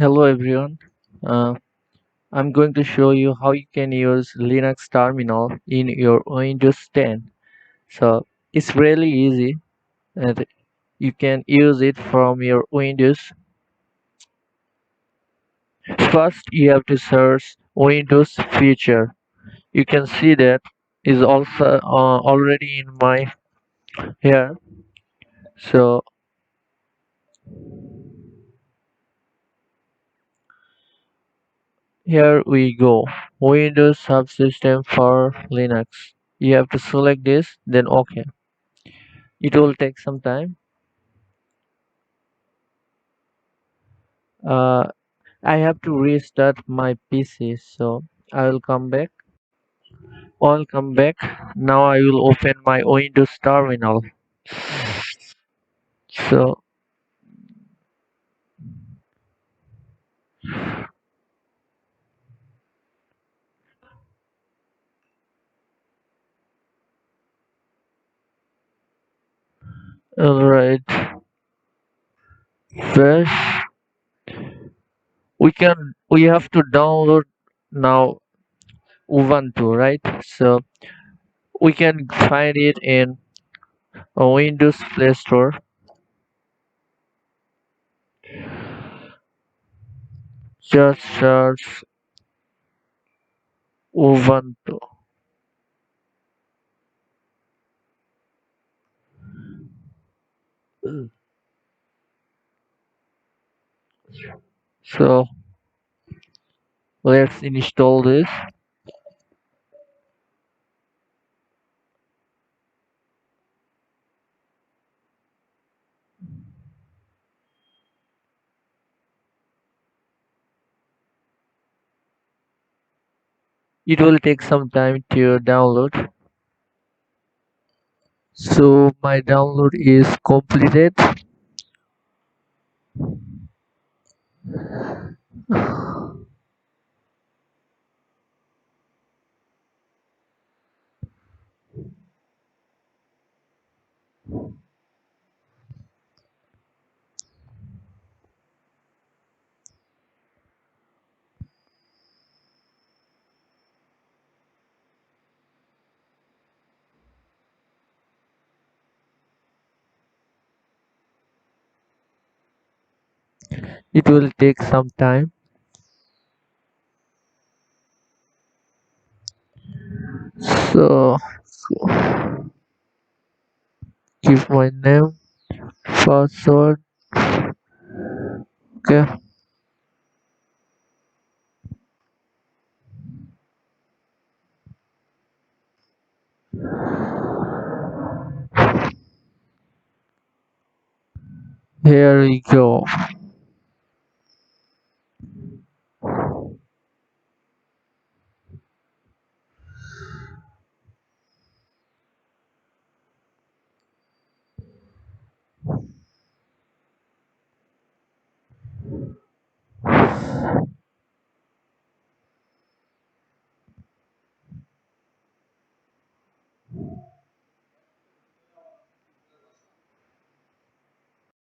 Hello everyone. Uh, I'm going to show you how you can use Linux terminal in your Windows 10. So it's really easy and you can use it from your Windows. First you have to search Windows feature. You can see that is also already in my here. So here we go. Windows subsystem for Linux. You have to select this, then OK. It will take some time. Uh, I have to restart my PC, so I will come back. I'll come back. Now I will open my Windows terminal. So, alright. First, we have to download now Ubuntu, right? So we can find it in a Windows Play Store. Just search Ubuntu. So let's install this. It will take some time to download. So my download is completed. It will take some time. So give my name, password. Okay. Here we go.